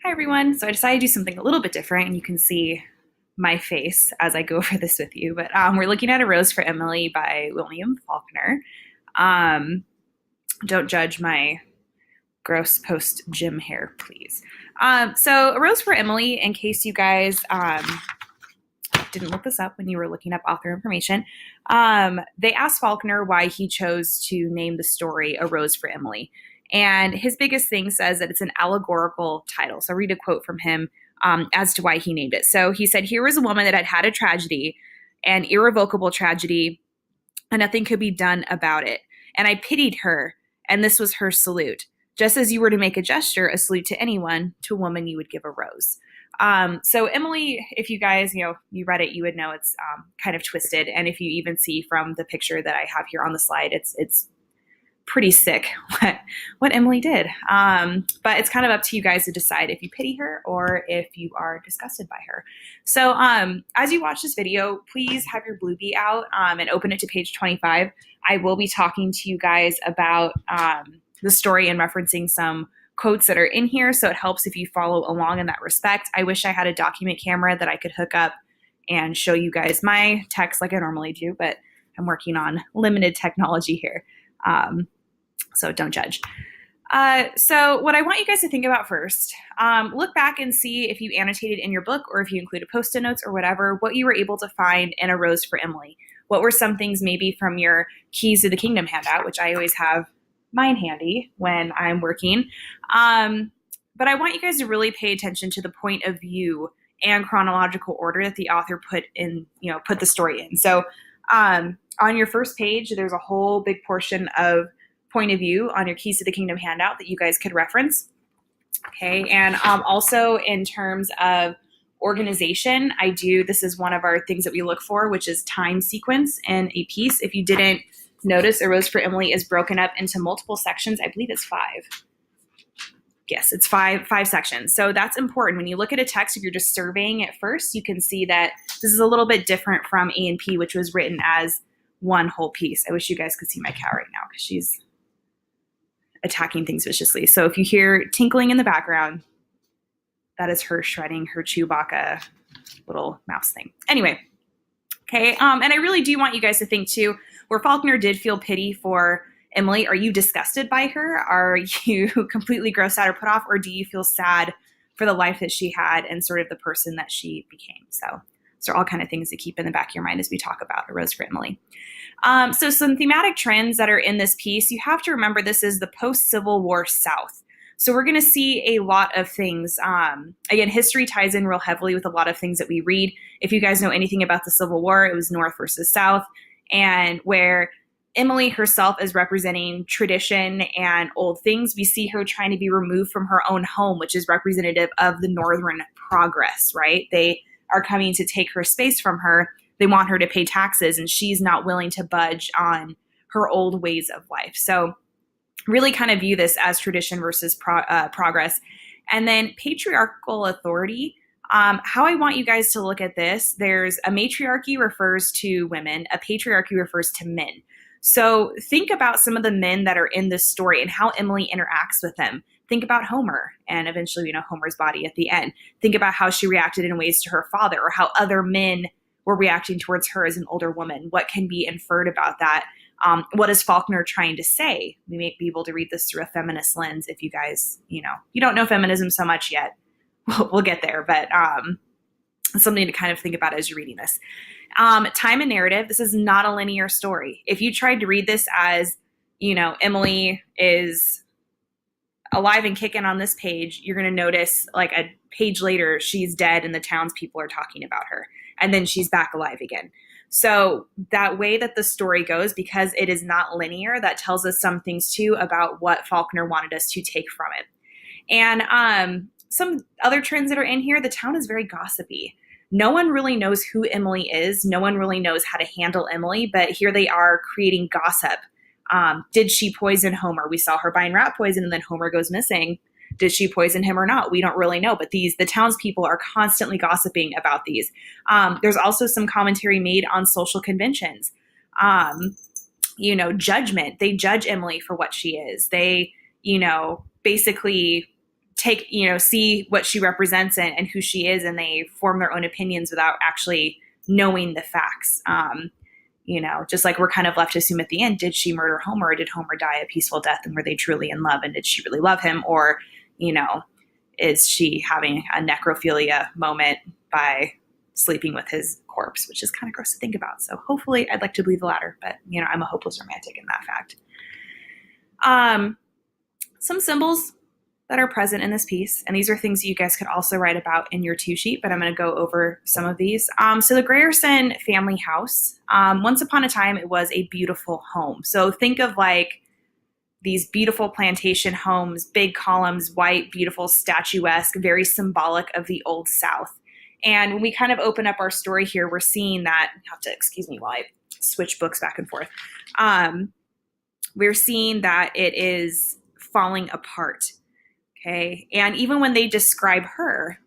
Hi everyone. So I decided to do something a little bit different, and you can see my face as I go over this with you. But we're looking at A Rose for Emily by William Faulkner. Um, don't judge my gross post gym hair, please. So A Rose for Emily, in case you guys didn't look this up when you were looking up author information, they asked Faulkner why he chose to name the story A Rose for Emily. And his biggest thing says that it's an allegorical title. So I'll read a quote from him as to why he named it. So he said, "Here was a woman that had had a tragedy, an irrevocable tragedy, and nothing could be done about it. And I pitied her, and this was her salute. Just as you were to make a gesture, a salute to anyone, to a woman you would give a rose." So Emily, if you guys, you read it, you would know it's kind of twisted. And if you even see from the picture that I have here on the slide, it's pretty sick what Emily did. But it's kind of up to you guys to decide if you pity her or if you are disgusted by her. So as you watch this video, please have your Bluebee out and open it to page 25. I will be talking to you guys about the story and referencing some quotes that are in here, so it helps if you follow along in that respect. I wish I had a document camera that I could hook up and show you guys my text like I normally do, but I'm working on limited technology here. So don't judge. So what I want you guys to think about first, look back and see if you annotated in your book or if you included post-it notes or whatever, what you were able to find in A Rose for Emily. What were some things maybe from your Keys to the Kingdom handout, which I always have mine handy when I'm working. But I want you guys to really pay attention to the point of view and chronological order that the author put the story in. So on your first page, there's a whole big portion of point of view on your Keys to the Kingdom handout that you guys could reference. Okay, and also in terms of organization, this is one of our things that we look for, which is time sequence in a piece. If you didn't notice, A Rose for Emily is broken up into multiple sections. I believe it's 5. Yes, it's five sections. So that's important. When you look at a text, if you're just surveying it first, you can see that this is a little bit different from A and P, which was written as one whole piece. I wish you guys could see my cat right now because she's attacking things viciously. So if you hear tinkling in the background, that is her shredding her Chewbacca little mouse thing. Anyway, okay, and I really do want you guys to think too, where Faulkner did feel pity for Emily, are you disgusted by her? Are you completely grossed out or put off? Or do you feel sad for the life that she had and sort of the person that she became? So those are all kind of things to keep in the back of your mind as we talk about A Rose for Emily. So some thematic trends that are in this piece, you have to remember this is the post-Civil War South. So we're going to see a lot of things. Again, history ties in real heavily with a lot of things that we read. If you guys know anything about the Civil War, it was North versus South, and where Emily herself is representing tradition and old things. We see her trying to be removed from her own home, which is representative of the Northern progress, right? They are coming to take her space from her. They want her to pay taxes, and she's not willing to budge on her old ways of life. So really kind of view this as tradition versus progress. And then patriarchal authority. How I want you guys to look at this, there's a matriarchy refers to women, a patriarchy refers to men. So think about some of the men that are in this story and how Emily interacts with them. Think about Homer and eventually, Homer's body at the end. Think about how she reacted in ways to her father or how other men were reacting towards her as an older woman. What can be inferred about that? What is Faulkner trying to say? We may be able to read this through a feminist lens if you guys, you don't know feminism so much yet. We'll get there, but something to kind of think about as you're reading this. Time and narrative. This is not a linear story. If you tried to read this as, Emily is alive and kicking on this page, you're going to notice like a page later, she's dead and the townspeople are talking about her. And then she's back alive again. So that way that the story goes, because it is not linear, that tells us some things too about what Faulkner wanted us to take from it. And some other trends that are in here, the town is very gossipy. No one really knows who Emily is. No one really knows how to handle Emily, but here they are creating gossip. Did she poison Homer? We saw her buying rat poison and then Homer goes missing. Did she poison him or not? We don't really know, but the townspeople are constantly gossiping about these. There's also some commentary made on social conventions. Judgment. They judge Emily for what she is. They, basically take, see what she represents and who she is, and they form their own opinions without actually knowing the facts. Just like we're kind of left to assume at the end, did she murder Homer, or did Homer die a peaceful death, and were they truly in love, and did she really love him, or, is she having a necrophilia moment by sleeping with his corpse, which is kind of gross to think about. So hopefully I'd like to believe the latter, but I'm a hopeless romantic in that fact. Some symbols that are present in this piece, and these are things you guys could also write about in your 2-sheet, but I'm going to go over some of these. So the Grierson family house, once upon a time, it was a beautiful home. So think of like these beautiful plantation homes, big columns, white, beautiful, statuesque, very symbolic of the Old South. And when we kind of open up our story here, we're seeing that, you have to excuse me while I switch books back and forth. We're seeing that it is falling apart. Okay. And even when they describe her,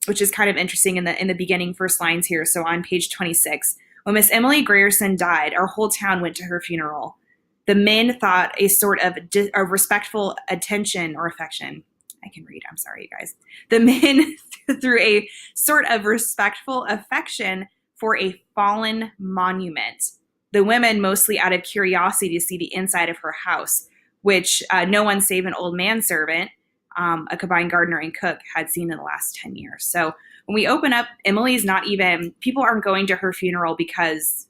which is kind of interesting in the beginning first lines here. So on page 26, when Miss Emily Grierson died, our whole town went to her funeral. The men thought a sort of a respectful attention or affection. I can read. I'm sorry, you guys. The men threw a sort of respectful affection for a fallen monument. The women mostly out of curiosity to see the inside of her house, which no one save an old manservant, a combined gardener and cook, had seen in the last 10 years. So when we open up, Emily's not even, people aren't going to her funeral because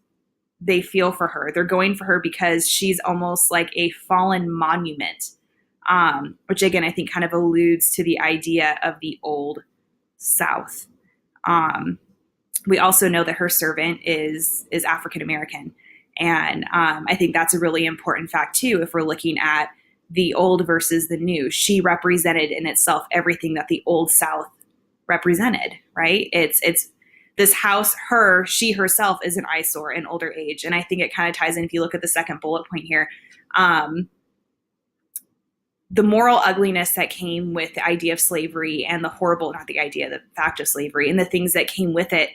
they feel for her. They're going for her because she's almost like a fallen monument, which again, I think kind of alludes to the idea of the Old South. We also know that her servant is African-American. And I think that's a really important fact too, if we're looking at the old versus the new. She represented in itself everything that the Old South represented, right? It's this house, she herself is an eyesore in older age. And I think it kind of ties in, if you look at the second bullet point here, the moral ugliness that came with the idea of slavery and the fact of slavery and the things that came with it,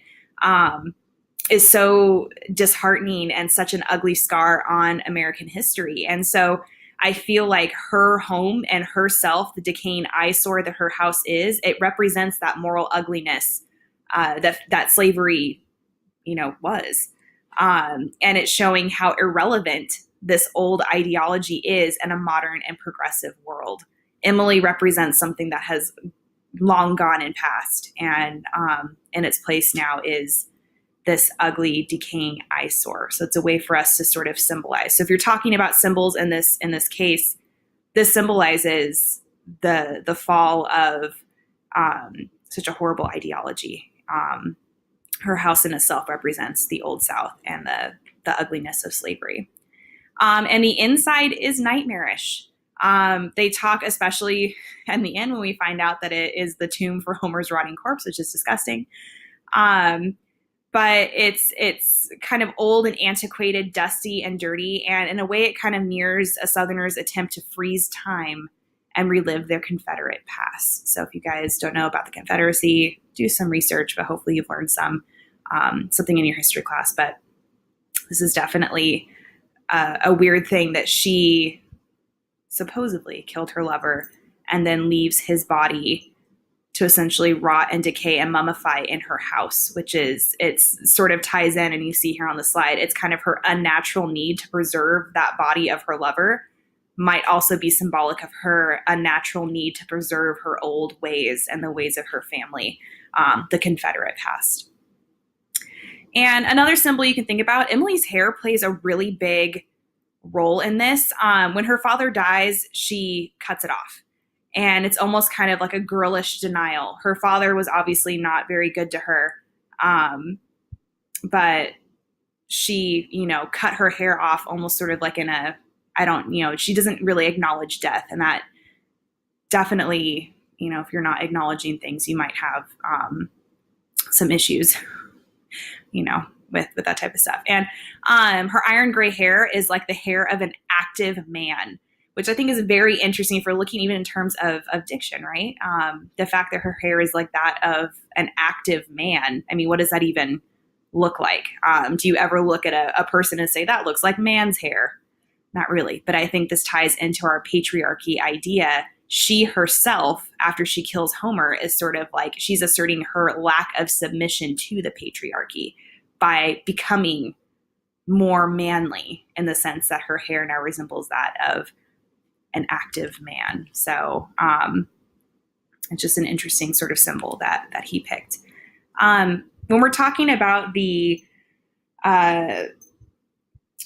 is so disheartening and such an ugly scar on American history. And so I feel like her home and herself, the decaying eyesore that her house is, it represents that moral ugliness that slavery, was. And it's showing how irrelevant this old ideology is in a modern and progressive world. Emily represents something that has long gone and passed, and in its place now is this ugly, decaying eyesore. So it's a way for us to sort of symbolize. So if you're talking about symbols in this case, this symbolizes the fall of such a horrible ideology. Her house in itself represents the Old South and the ugliness of slavery. And the inside is nightmarish. They talk, especially in the end when we find out that it is the tomb for Homer's rotting corpse, which is disgusting. But it's kind of old and antiquated, dusty and dirty. And in a way, it kind of mirrors a Southerner's attempt to freeze time and relive their Confederate past. So if you guys don't know about the Confederacy, do some research, but hopefully you've learned something in your history class. But this is definitely a weird thing that she supposedly killed her lover and then leaves his body to essentially rot and decay and mummify in her house, which is, it's sort of ties in, and you see here on the slide, it's kind of her unnatural need to preserve that body of her lover might also be symbolic of her unnatural need to preserve her old ways and the ways of her family, the Confederate past. And another symbol you can think about, Emily's hair plays a really big role in this. When her father dies, she cuts it off. And it's almost kind of like a girlish denial. Her father was obviously not very good to her. But she, cut her hair off almost sort of like in a, she doesn't really acknowledge death. And that definitely, if you're not acknowledging things, you might have some issues, with that type of stuff. And her iron gray hair is like the hair of an active man, which I think is very interesting for looking even in terms of diction, right? The fact that her hair is like that of an active man. I mean, what does that even look like? Do you ever look at a person and say, that looks like man's hair? Not really. But I think this ties into our patriarchy idea. she herself, after she kills Homer, is sort of like she's asserting her lack of submission to the patriarchy by becoming more manly, in the sense that her hair now resembles that of an active man. So it's just an interesting sort of symbol that he picked. When we're talking about the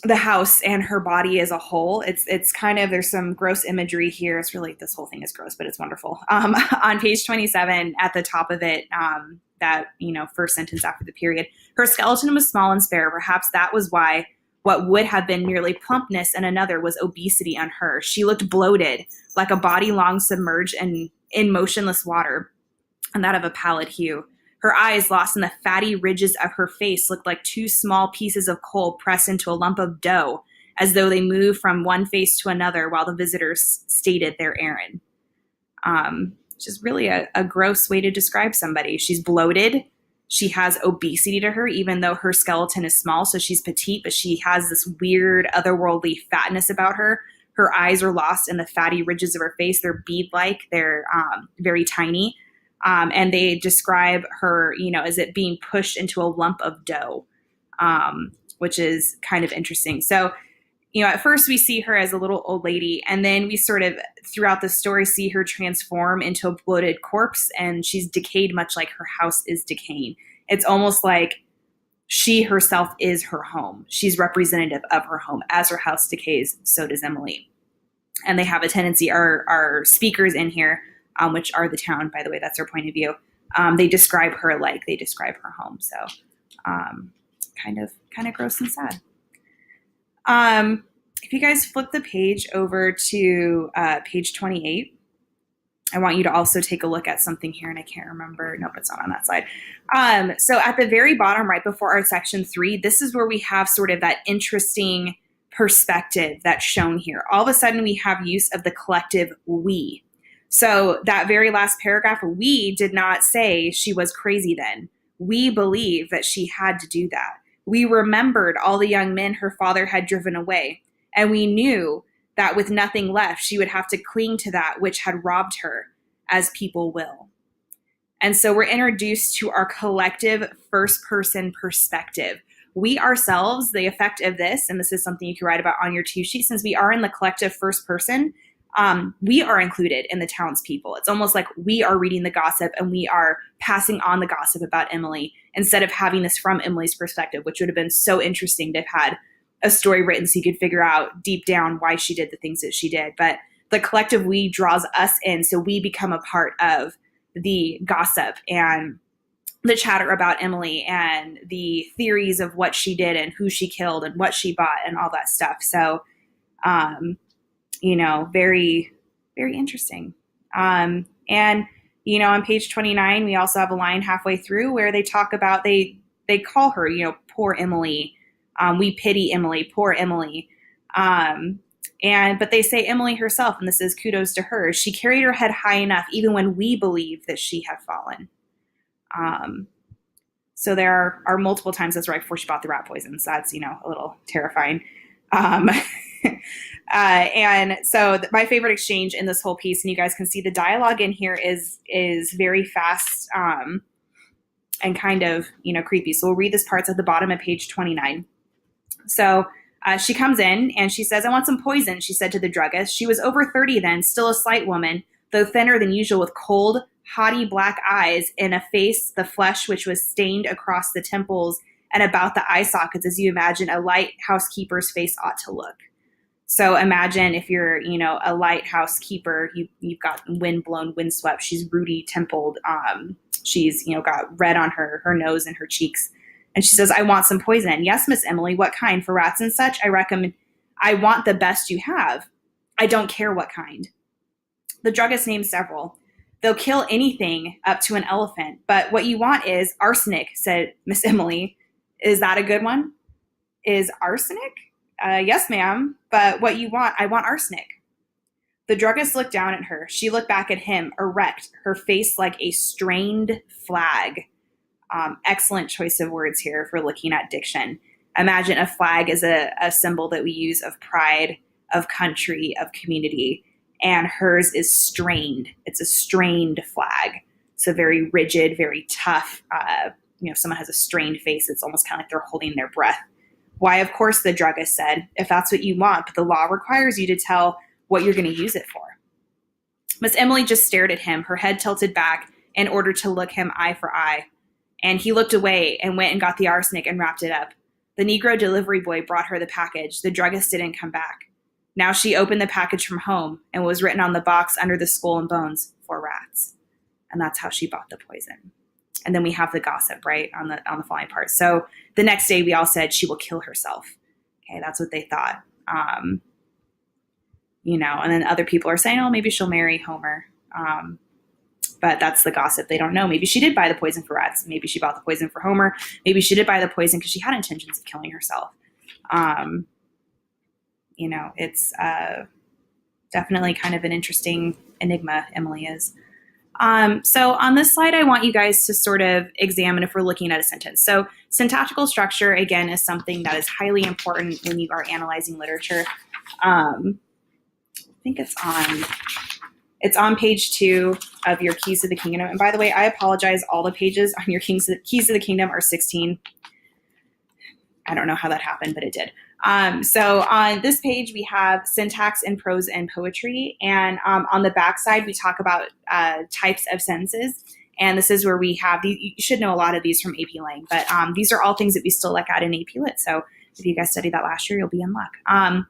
house and her body as a whole, it's kind of, there's some gross imagery here. It's really, this whole thing is gross, but it's wonderful. On page 27, at the top of it, that, first sentence after the period, her skeleton was small and spare. Perhaps that was why what would have been merely plumpness in another was obesity on her. She looked bloated, like a body long submerged in motionless water, and that of a pallid hue. Her eyes, lost in the fatty ridges of her face, looked like two small pieces of coal pressed into a lump of dough, as though they moved from one face to another while the visitors stated their errand. Which is really a gross way to describe somebody. She's bloated. She has obesity to her, even though her skeleton is small, so she's petite, but she has this weird otherworldly fatness about her. Her eyes are lost in the fatty ridges of her face. They're bead-like. They're very tiny. And they describe her, as it being pushed into a lump of dough, which is kind of interesting. So, at first we see her as a little old lady, and then we sort of, throughout the story, see her transform into a bloated corpse, and she's decayed much like her house is decaying. It's almost like she herself is her home. She's representative of her home. As her house decays, so does Emily. And they have a tendency, our speakers in here, which are the town, by the way, that's their point of view. They describe her like they describe her home. So kind of gross and sad. If you guys flip the page over to page 28, I want you to also take a look at something here, and I can't remember. Nope, it's not on that slide. So at the very bottom, right before our section 3, this is where we have sort of that interesting perspective that's shown here. All of a sudden, we have use of the collective we. So that very last paragraph, we did not say she was crazy then. We believe that she had to do that. We remembered all the young men her father had driven away, and we knew that with nothing left, she would have to cling to that which had robbed her, as people will. And so we're introduced to our collective first-person perspective. We ourselves, the effect of this, and this is something you can write about on your 2-sheet, since we are in the collective first person, we are included in the townspeople. It's almost like we are reading the gossip and we are passing on the gossip about Emily instead of having this from Emily's perspective, which would have been so interesting to have had a story written so you could figure out deep down why she did the things that she did. But the collective we draws us in, so we become a part of the gossip and the chatter about Emily and the theories of what she did and who she killed and what she bought and all that stuff. So, very, very interesting. And, on page 29, we also have a line halfway through where they talk about, they call her, poor Emily. We pity Emily, poor Emily. But they say Emily herself, and this is kudos to her, she carried her head high enough even when we believed that she had fallen. So there are multiple times, that's right before she bought the rat poison. So that's, a little terrifying. And so my favorite exchange in this whole piece, and you guys can see the dialogue in here is very fast, and kind of, creepy. So we'll read this parts at the bottom of page 29. So she comes in and she says, I want some poison, she said to the druggist. She was over 30 then, still a slight woman, though thinner than usual, with cold, haughty black eyes and a face, the flesh which was stained across the temples and about the eye sockets, as you imagine a lighthouse keeper's face ought to look. So imagine if you're, a lighthouse keeper, you've got wind-blown, windswept. She's ruddy templed. She's, got red on her nose and her cheeks. And she says, I want some poison. Yes, Miss Emily, what kind? For rats and such? I recommend, I want the best you have. I don't care what kind. The druggist named several. They'll kill anything up to an elephant. But what you want is arsenic, said Miss Emily. Is that a good one? Is arsenic? Yes, ma'am. But what you want, I want arsenic. The druggist looked down at her. She looked back at him, erect, her face like a strained flag. Excellent choice of words here if we're looking at diction. Imagine a flag as a symbol that we use of pride, of country, of community. and hers is strained. It's a strained flag. So very rigid, very tough. If someone has a strained face, it's almost kind of like they're holding their breath. Why, of course, the druggist said, if that's what you want, but the law requires you to tell what you're going to use it for. Miss Emily just stared at him, her head tilted back in order to look him eye for eye. And he looked away and went and got the arsenic and wrapped it up. The Negro delivery boy brought her the package. The druggist didn't come back. Now she opened the package from home and was written on the box under the skull and bones, for rats. And that's how she bought the poison. And then we have the gossip, right, on the following part. So the next day we all said she will kill herself. Okay, that's what they thought. And then other people are saying, oh, maybe she'll marry Homer. But that's the gossip. They don't know. Maybe she did buy the poison for rats. Maybe she bought the poison for Homer. Maybe she did buy the poison because she had intentions of killing herself. It's definitely kind of an interesting enigma, Emily is. So on this slide, I want you guys to sort of examine if we're looking at a sentence. So syntactical structure, again, is something that is highly important when you are analyzing literature. I think it's on page 2 of your Keys to the Kingdom. And by the way, I apologize. All the pages on your Keys to the Kingdom are 16. I don't know how that happened, but it did. So on this page, we have syntax in prose and poetry. And on the back side, we talk about types of sentences. And this is where we have these. You should know a lot of these from AP Lang, but these are all things that we still look at in AP Lit. So if you guys studied that last year, you'll be in luck.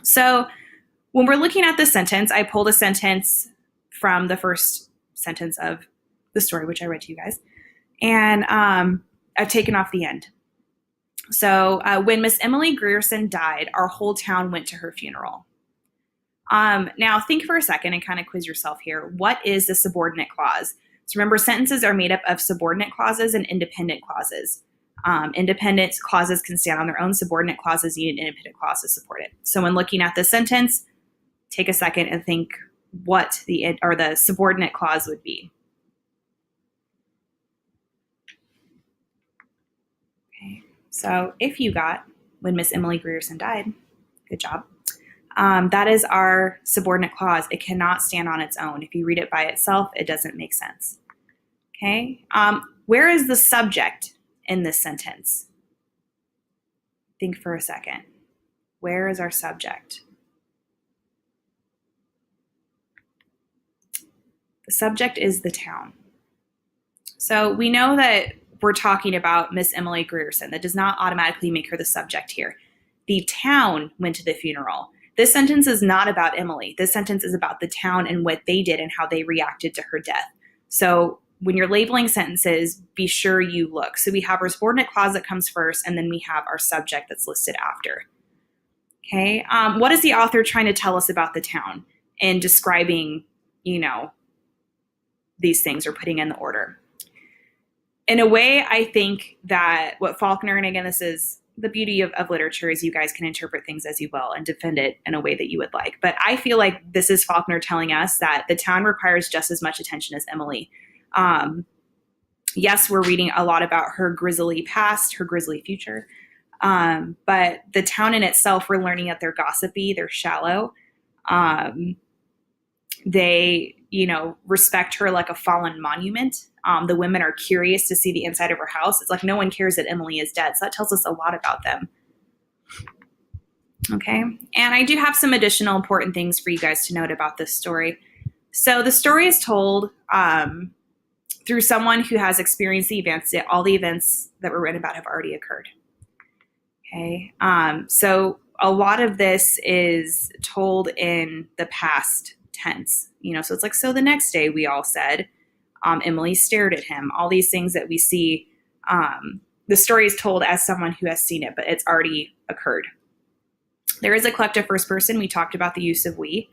So when we're looking at this sentence, I pulled a sentence from the first sentence of the story, which I read to you guys. And I've taken off the end. So when Miss Emily Grierson died, our whole town went to her funeral. Now think for a second and kind of quiz yourself here. What is the subordinate clause? So remember, sentences are made up of subordinate clauses and independent clauses. Independent clauses can stand on their own. Subordinate clauses need an independent clause to support it. So when looking at this sentence, take a second and think what the subordinate clause would be. Okay, so if you got when Miss Emily Grierson died, good job. That is our subordinate clause. It cannot stand on its own. If you read it by itself, it doesn't make sense. Okay, where is the subject in this sentence? Think for a second. Where is our subject? The subject is the town. So we know that we're talking about Miss Emily Grierson. That does not automatically make her the subject here. The town went to the funeral. This sentence is not about Emily. This sentence is about the town and what they did and how they reacted to her death. So when you're labeling sentences, be sure you look. So we have our subordinate clause that comes first, and then we have our subject that's listed after. Okay, what is the author trying to tell us about the town and describing, these things or putting in the order? In a way, I think that what Faulkner, and again, this is the beauty of literature, is you guys can interpret things as you will and defend it in a way that you would like. But I feel like this is Faulkner telling us that the town requires just as much attention as Emily. Yes, we're reading a lot about her grisly past, her grisly future. But the town in itself, we're learning that they're gossipy, they're shallow. They, respect her like a fallen monument. The women are curious to see the inside of her house. It's like no one cares that Emily is dead. So that tells us a lot about them. Okay. And I do have some additional important things for you guys to note about this story. So the story is told through someone who has experienced the events. All the events that were written about have already occurred. Okay. So a lot of this is told in the past tense, so it's like, so the next day we all said, Emily stared at him, all these things that we see. The story is told as someone who has seen it, but it's already occurred. There is a collective first person. We talked about the use of we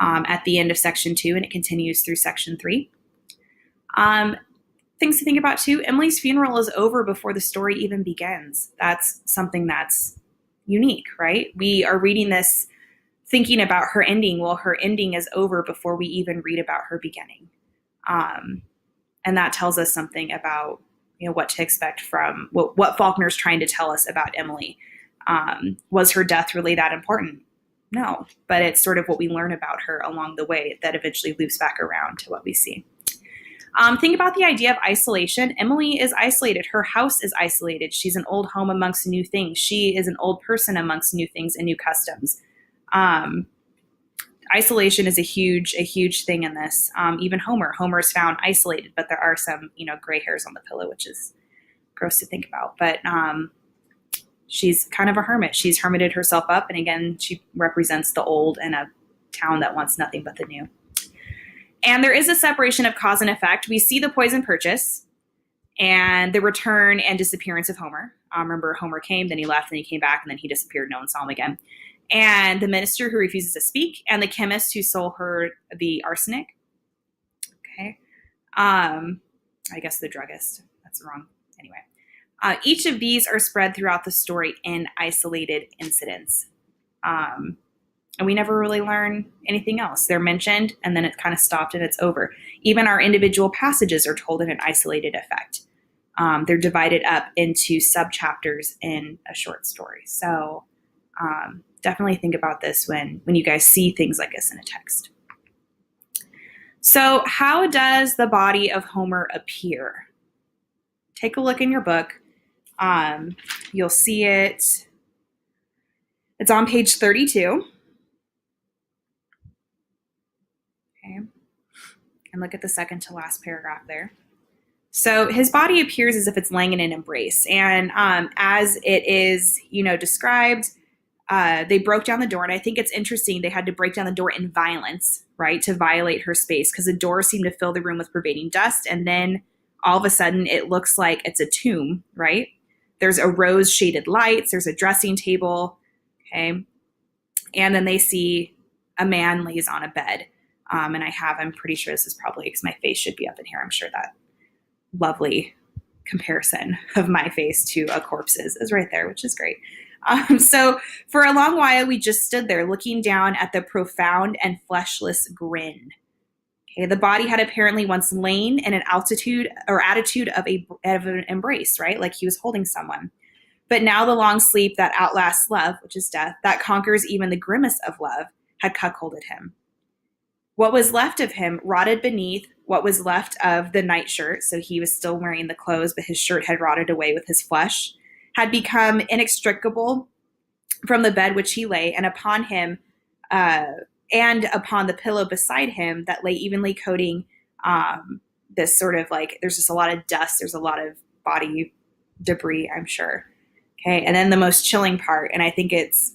at the end of section 2, and it continues through section 3. Things to think about too. Emily's funeral is over before the story even begins. That's something that's unique, right? We are reading this thinking about her ending. Well, her ending is over before we even read about her beginning. And that tells us something about, what to expect from what Faulkner's trying to tell us about Emily. Was her death really that important? know, but it's sort of what we learn about her along the way that eventually loops back around to what we see. Think about the idea of isolation. Emily is isolated. Her house is isolated. She's an old home amongst new things. She is an old person amongst new things and new customs. Isolation is a huge thing in this. Even Homer is found isolated, but there are some, gray hairs on the pillow, which is gross to think about. But she's kind of a hermit. She's hermited herself up. And again, she represents the old in a town that wants nothing but the new. And there is a separation of cause and effect. We see the poison purchase and the return and disappearance of Homer. Remember, Homer came, then he left, then he came back, and then he disappeared. No one saw him again. And the minister who refuses to speak, and the chemist who sold her the arsenic. Okay. I guess the druggist. That's wrong. Anyway. Each of these are spread throughout the story in isolated incidents. And we never really learn anything else. They're mentioned, and then it's kind of stopped and it's over. Even our individual passages are told in an isolated effect. They're divided up into sub-chapters in a short story. So definitely think about this when you guys see things like this in a text. So how does the body of Homer appear? Take a look in your book. You'll see it. It's on page 32. Okay. And look at the second to last paragraph there. So his body appears as if it's laying in an embrace. And as it is, described, they broke down the door. And I think it's interesting. They had to break down the door in violence, right, to violate her space, because the door seemed to fill the room with pervading dust. And then all of a sudden it looks like it's a tomb, right? There's a rose shaded lights. There's a dressing table. Okay. And then they see a man lays on a bed. And I'm pretty sure this is probably because my face should be up in here. I'm sure that lovely comparison of my face to a corpse's is right there, which is great. So for a long while, we just stood there looking down at the profound and fleshless grin. Okay, the body had apparently once lain in an attitude of an embrace, right? Like he was holding someone. But now the long sleep that outlasts love, which is death, that conquers even the grimace of love, had cuckolded him. What was left of him rotted beneath what was left of the nightshirt. So he was still wearing the clothes, but his shirt had rotted away with his flesh, had become inextricable from the bed which he lay, and upon him and upon the pillow beside him that lay evenly coating this sort of like, there's just a lot of dust. There's a lot of body debris, I'm sure. Okay. And then the most chilling part, and I think it's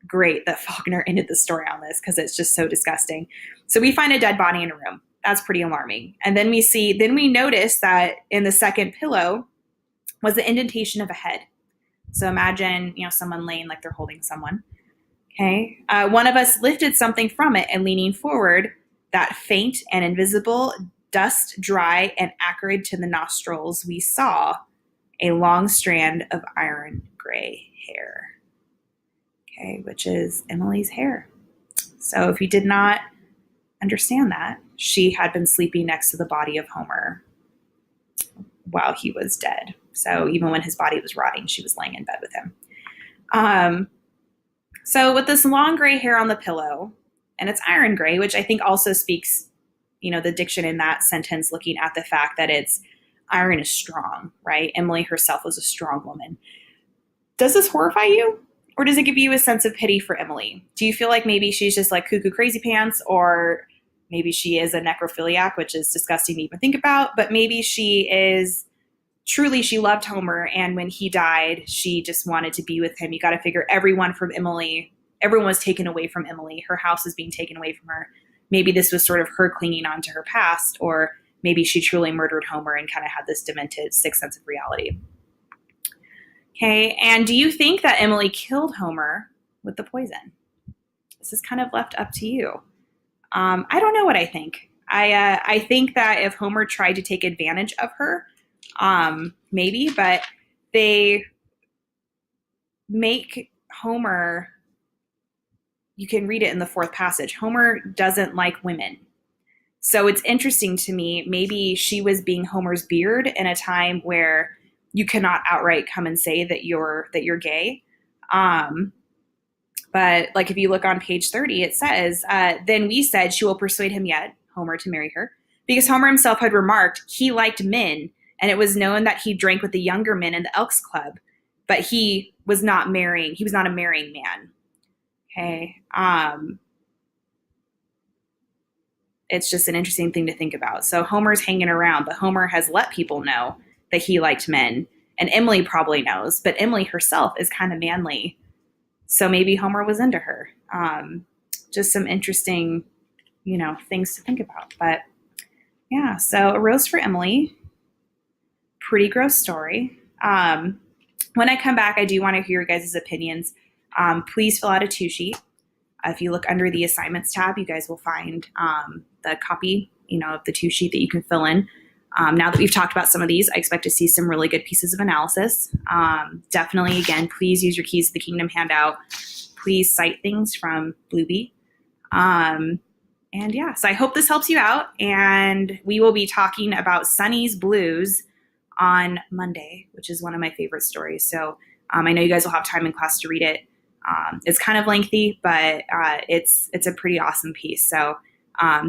great that Faulkner ended the story on this because it's just so disgusting. So we find a dead body in a room. That's pretty alarming. And then we notice that in the second pillow was the indentation of a head. So imagine, someone laying like they're holding someone. Okay. One of us lifted something from it, and leaning forward, that faint and invisible, dust dry and acrid to the nostrils, we saw a long strand of iron gray hair. Okay, which is Emily's hair. So if you did not understand that, she had been sleeping next to the body of Homer while he was dead. So even when his body was rotting, she was laying in bed with him. So with this long gray hair on the pillow, and it's iron gray, which I think also speaks, the diction in that sentence, looking at the fact that iron is strong, right? Emily herself was a strong woman. Does this horrify you? Or does it give you a sense of pity for Emily? Do you feel like maybe she's just like cuckoo crazy pants, or maybe she is a necrophiliac, which is disgusting to even think about, but maybe she loved Homer, and when he died, she just wanted to be with him. You got to figure everyone was taken away from Emily. Her house is being taken away from her. Maybe this was sort of her clinging on to her past, or maybe she truly murdered Homer and kind of had this demented sixth sense of reality. Okay, and do you think that Emily killed Homer with the poison? This is kind of left up to you. I don't know what I think. I think that if Homer tried to take advantage of her, maybe, but they make Homer, you can read it in the fourth passage, Homer doesn't like women. So it's interesting to me, maybe she was being Homer's beard in a time where you cannot outright come and say that you're gay. But like if you look on page 30, it says, then we said she will persuade him yet, Homer, to marry her, because Homer himself had remarked he liked men, and it was known that he drank with the younger men in the Elks Club, but he was not marrying. He was not a marrying man. Okay. It's just an interesting thing to think about. So Homer's hanging around, but Homer has let people know that he liked men. And Emily probably knows, but Emily herself is kind of manly. So maybe Homer was into her. Just some interesting, things to think about. But yeah, so a rose for Emily. Pretty gross story. When I come back, I do want to hear your guys' opinions. Please fill out a 2-sheet. If you look under the assignments tab, you guys will find the copy, of the 2-sheet that you can fill in. Now that we've talked about some of these, I expect to see some really good pieces of analysis. Definitely, again, please use your Keys to the Kingdom handout. Please cite things from Blueby. And yeah, so I hope this helps you out. And we will be talking about Sonny's Blues on Monday, which is one of my favorite stories. So I know you guys will have time in class to read it. It's kind of lengthy, but it's a pretty awesome piece. So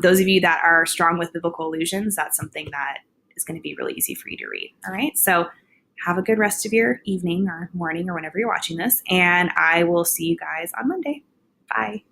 those of you that are strong with biblical allusions, that's something that is going to be really easy for you to read. All right. So have a good rest of your evening or morning or whenever you're watching this. And I will see you guys on Monday. Bye.